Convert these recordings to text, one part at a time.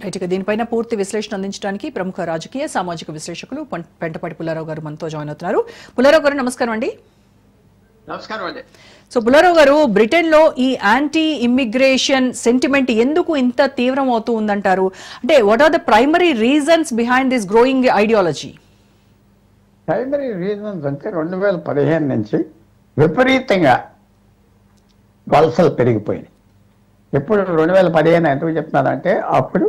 Right, ఇక దీనిపైన పూర్తి విశ్లేషణ అందించడానికి ప్రముఖ రాజకీయ సామాజిక విశ్లేషకులు పెంటపాటి పుల్లారావు గారు మనతో జాయిన్ అవుతున్నారు. పుల్లారావు గారు నమస్కారం అండి. నమస్కారం అండి. సో పుల్లారావు గారు, బ్రిటన్ లో ఈ యాంటీ ఇమ్మిగ్రేషన్ సెంటిమెంట్ ఎందుకు ఇంత తీవ్రం అవుతూ ఉందంటారు? అంటే what are the primary reasons behind this growing ideology? Primary reasons అంటే 2015 నుంచి విపరీతంగా వలసలు పెరిగిపోయినాయి. ఇప్పుడు 2015 ఎందుకు చెప్తున్నానంటే అప్పుడు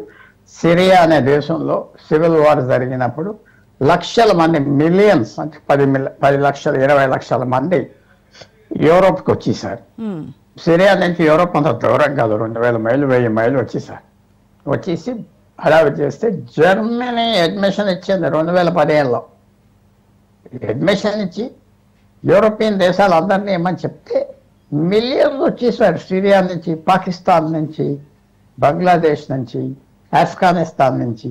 సిరియా అనే దేశంలో సివిల్ వార్ జరిగినప్పుడు లక్షల మంది, మిలియన్స్ అంటే 10 లక్షలు 20 లక్షల మంది యూరోప్కి వచ్చేసారు. సిరియా నుంచి యూరోప్ అంత దూరం కాదు, 2000 మైళ్ళు 1000 మైళ్ళు వచ్చేసారు. వచ్చేసి హడావిడి చేస్తే జర్మనీ అడ్మిషన్ ఇచ్చింది 2015లో. అడ్మిషన్ ఇచ్చి యూరోపియన్ దేశాలందరినీ ఏమని చెప్తే మిలియన్స్ వచ్చేసారు. సిరియా నుంచి, పాకిస్తాన్ నుంచి, బంగ్లాదేశ్ నుంచి, ఆఫ్ఘనిస్తాన్ నుంచి,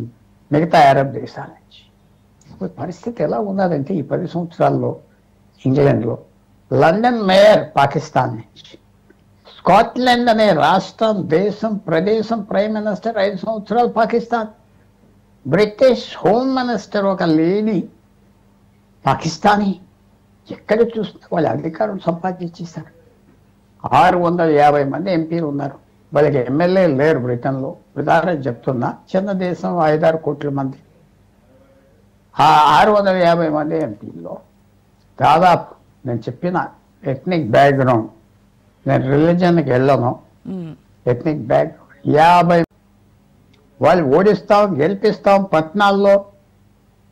మిగతా అరబ్ దేశాల నుంచి. పరిస్థితి ఎలా ఉన్నదంటే ఈ 10 సంవత్సరాల్లో ఇంగ్లాండ్లో లండన్ మేయర్ పాకిస్తాన్ నుంచి, స్కాట్లాండ్ అనే రాష్ట్రం, దేశం, ప్రదేశం ప్రైమ్ మినిస్టర్ 5 సంవత్సరాలు పాకిస్తాన్, బ్రిటిష్ హోమ్ మినిస్టర్ ఒక లేడీ పాకిస్తానీ. ఎక్కడ చూస్తే వాళ్ళ అధికారం సంపాదించేశారు. 650 మంది ఎంపీలు ఉన్నారు, వాళ్ళకి ఎమ్మెల్యే లేరు బ్రిటన్లో. ఉదాహరణ చెప్తున్నా, చిన్న దేశం 5-6 కోట్ల మంది. ఆ 650 మంది ఎంపీల్లో దాదాపు నేను చెప్పిన ఎథ్నిక్ బ్యాక్గ్రౌండ్, నేను రిలీజన్కి వెళ్ళను, ఎథ్నిక్ బ్యాక్గ్రౌండ్ 50 వాళ్ళు ఓడిస్తాం, గెలిపిస్తాం. పట్నాల్లో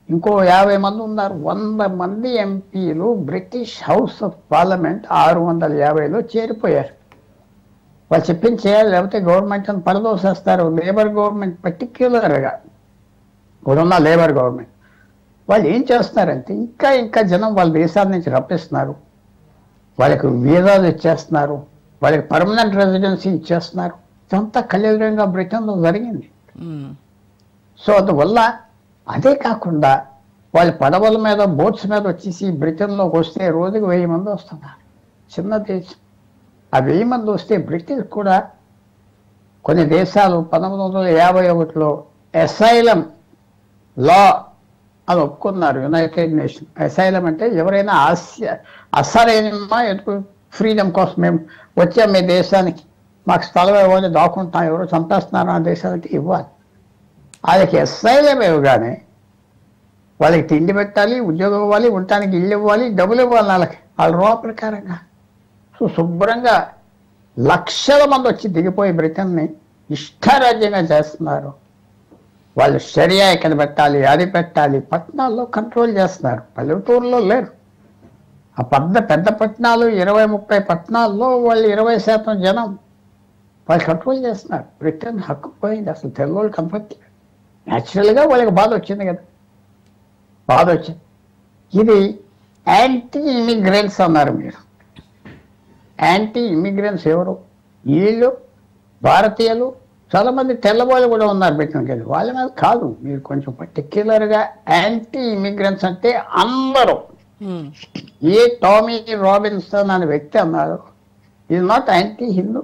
ఇంకో 50 మంది ఉన్నారు. 100 మంది ఎంపీలు బ్రిటిష్ హౌస్ ఆఫ్ పార్లమెంట్ 650లో చేరిపోయారు. వాళ్ళు చెప్పింది చేయాలి, లేకపోతే గవర్నమెంట్ అని పరదోసేస్తారు. లేబర్ గవర్నమెంట్ పర్టిక్యులర్గా ఇప్పుడున్న లేబర్ గవర్నమెంట్ వాళ్ళు ఏం చేస్తున్నారంటే ఇంకా జనం వాళ్ళ దేశాల నుంచి రప్పిస్తున్నారు, వాళ్ళకి వీసాలు ఇచ్చేస్తున్నారు, వాళ్ళకి పర్మనెంట్ రెసిడెన్సీ ఇచ్చేస్తున్నారు. ఇదంతా కళ్యాణంగా బ్రిటన్లో జరిగింది. సో అందువల్ల అదే కాకుండా వాళ్ళు పడవల మీద, బోట్స్ మీద వచ్చేసి బ్రిటన్లోకి వస్తే రోజుకి 1000 మంది వస్తున్నారు. చిన్న దేశం. ఆ 1000 మంది వస్తే బ్రిటిష్ కూడా కొన్ని దేశాలు 1951లో అసైలం లా అని ఒప్పుకున్నారు. యునైటెడ్ నేషన్ అసైలం అంటే ఎవరైనా అసలైనమా ఫ్రీడమ్ కోసం మేము వచ్చాం మీ దేశానికి, మాకు స్థలం ఇవ్వాలి, దాక్కుంటాం, ఎవరు చంపేస్తున్నారు ఆ దేశానికి ఇవ్వాలి. వాళ్ళకి అసైలం ఇవ్వగానే వాళ్ళకి తిండి పెట్టాలి, ఉద్యోగం ఇవ్వాలి, ఉండటానికి ఇల్లు ఇవ్వాలి, డబ్బులు ఇవ్వాలి వాళ్ళకి, వాళ్ళ రూప ప్రకారంగా. సో శుభ్రంగా లక్షల మంది వచ్చి దిగిపోయి బ్రిటన్ని ఇష్టారాజ్యంగా చేస్తున్నారు. వాళ్ళు షరియా ఇక్కడ పెట్టాలి, అది పెట్టాలి, పట్టణాల్లో కంట్రోల్ చేస్తున్నారు, పల్లెటూరులో లేరు. ఆ పెద్ద పట్టణాలు 20-30 పట్టణాల్లో వాళ్ళు 20% జనం వాళ్ళు కంట్రోల్ చేస్తున్నారు. బ్రిటన్ హక్కు పోయింది, అసలు తెలుగు కంఫర్ట్. న్యాచురల్గా వాళ్ళకి బాధ వచ్చింది కదా, బాధ వచ్చింది. ఇది యాంటీ ఇమిగ్రెంట్స్ అన్నారు మీరు. యాంటీ ఇమిగ్రెంట్స్ ఎవరు? వీళ్ళు భారతీయులు, చాలామంది తెల్లవాళ్ళు కూడా ఉన్నారు బ్రిటన్కి వెళ్ళి. వాళ్ళ మీద కాదు, మీరు కొంచెం పర్టిక్యులర్గా యాంటీ ఇమిగ్రెంట్స్ అంటే అందరూ. ఏ టామీ రాబిన్సన్ అనే వ్యక్తి అన్నారు, ఇది నాట్ యాంటీ హిందూ.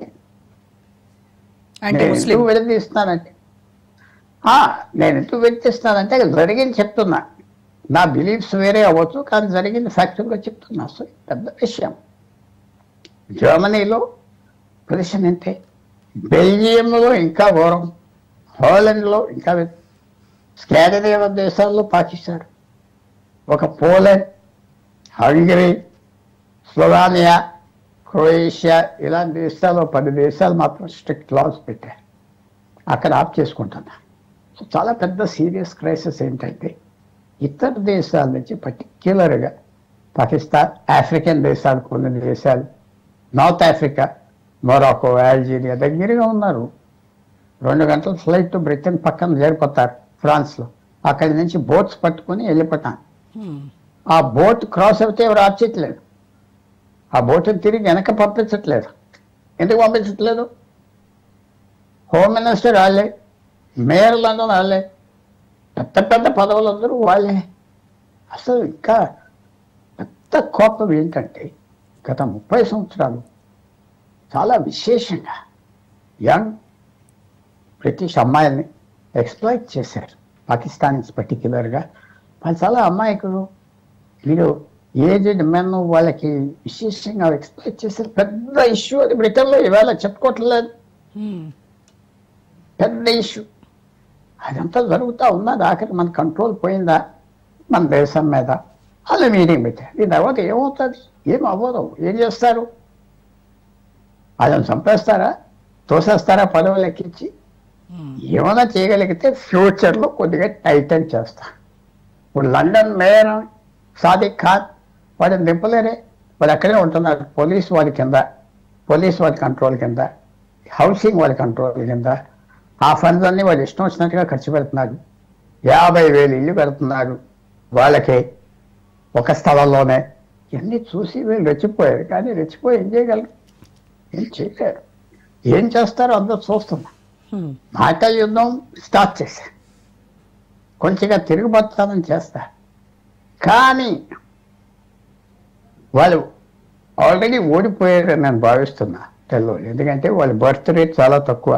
ఎందుకు విడదీస్తున్నానంటే నేను ఎందుకు వ్యక్తిస్తానంటే జరిగింది చెప్తున్నా. నా బిలీఫ్స్ వేరే అవ్వచ్చు, కానీ జరిగింది ఫ్యాక్చువల్గా చెప్తున్నా. సో పెద్ద విషయం. జర్మనీలో పొజిషన్ అంతే, బెల్జియంలో ఇంకా ఘోరం, హాలండ్లో ఇంకా, స్కాండినేవియా దేశాల్లో పాకిస్తాన్, ఒక పోలాండ్, హంగరీ, స్లోవేనియా, క్రొయేషియా ఇలాంటి దేశాల్లో 10 దేశాలు మాత్రం స్ట్రిక్ట్ లాస్ పెట్టారు. అక్కడ ఆఫ్ చేసుకుంటున్నా. సో చాలా పెద్ద సీరియస్ క్రైసిస్ ఏంటంటే ఇతర దేశాల నుంచి, పర్టిక్యులర్గా పాకిస్తాన్, ఆఫ్రికన్ దేశాలు, కొన్ని దేశాలు, నార్త్ ఆఫ్రికా, మొరాకో, అల్జీరియా దగ్గరగా ఉన్నారు. 2 గంటల ఫ్లైట్ బ్రిటన్ పక్కన చేరిపోతారు ఫ్రాన్స్లో. అక్కడి నుంచి బోట్స్ పట్టుకొని వెళ్ళిపోతాను. ఆ బోట్ క్రాస్ అయితే ఎవరు ఆర్చట్లేదు, ఆ బోట్ని తిరిగి వెనక పంపించట్లేదు. ఎందుకు పంపించట్లేదు? హోమ్ మినిస్టర్ వాళ్ళే, మేయర్లందరూ వాళ్ళే, పెద్ద పదవులందరూ వాళ్ళే. అసలు ఇంకా పెద్ద కోపం ఏంటంటే గత 30 సంవత్సరాలు చాలా విశేషంగా యంగ్ బ్రిటిష్ అమ్మాయిల్ని ఎక్స్ప్లాయిట్ చేశారు పాకిస్తాన్స్ పర్టిక్యులర్గా. వాళ్ళు చాలా అమాయకులు, మీరు ఏజ్డ్ మెన్ వాళ్ళకి విశేషంగా ఎక్స్ప్లాయిట్ చేశారు. పెద్ద ఇష్యూ అది బ్రిటన్లో, ఇవాళ చెప్పుకోవట్లేదు, పెద్ద ఇష్యూ. అదంతా జరుగుతూ ఉన్నది. ఆఖరి మన కంట్రోల్ పోయిందా మన దేశం మీద? వాళ్ళు మీటింగ్ పెట్టారు. దీని తర్వాత ఏమవుతుంది? ఏం అవ్వదు. ఏం చేస్తారు? వాళ్ళని చంపేస్తారా, తోసేస్తారా పదవులు ఎక్కించి? ఏమైనా చేయగలిగితే ఫ్యూచర్లో కొద్దిగా టైటన్ చేస్తా. ఇప్పుడు లండన్ మేయర్ సాదిక్ ఖాన్, వాడిని దింపలేరే, వాడు అక్కడే ఉంటున్నారు. పోలీస్ వాడి కింద, పోలీస్ వాడి కంట్రోల్ కింద, హౌసింగ్ వాడి కంట్రోల్ కింద. ఆ ఫండ్స్ అన్ని వాడు ఇష్టం వచ్చినట్టుగా ఖర్చు పెడుతున్నారు. 50,000 ఇల్లు కడుతున్నారు వాళ్ళకి ఒక స్థలంలోనే. ఇవన్నీ చూసి వీళ్ళు రెచ్చిపోయారు. కానీ రెచ్చిపోయి ఏం చేయగలరు? ఏం చేయలేరు. ఏం చేస్తారో అందరూ చూస్తున్నా. మాట యుద్ధం స్టార్ట్ చేశా, కొంచెంగా తిరుగుబడతానని చేస్తా. కానీ వాళ్ళు ఆల్రెడీ ఓడిపోయారని నేను భావిస్తున్నా తెలుగు. ఎందుకంటే వాళ్ళ బర్త్ రేట్ చాలా తక్కువ,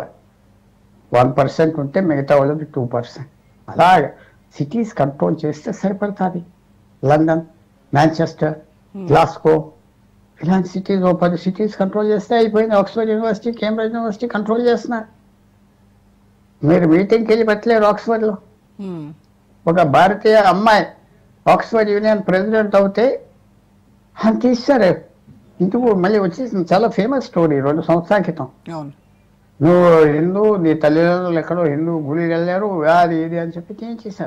1% ఉంటే మిగతా వాళ్ళది 2%. అలాగే సిటీస్ కంట్రోల్ చేస్తే సరిపడుతుంది. లండన్, మాంచెస్టర్, గ్లాస్గో ఇలాంటి సిటీస్, 10 సిటీస్ కంట్రోల్ చేస్తే అయిపోయింది. Oxford university, Cambridge university control చేస్తున్నారు. మీరు మీటింగ్కి వెళ్ళి పెట్టలేరు ఆక్స్ఫర్డ్లో. ఒక భారతీయ అమ్మాయి ఆక్స్ఫర్డ్ యూనియన్ ప్రెసిడెంట్ అవుతే అని తీస్తారు. ఇందుకు మళ్ళీ వచ్చేసింది. చాలా ఫేమస్ స్టోరీ 2 సంవత్సరాల క్రితం. నువ్వు హిందూ, నీ తల్లిదండ్రులు ఎక్కడో హిందూ గుడికి వెళ్ళారు, అది ఇది అని చెప్పి చేశారు.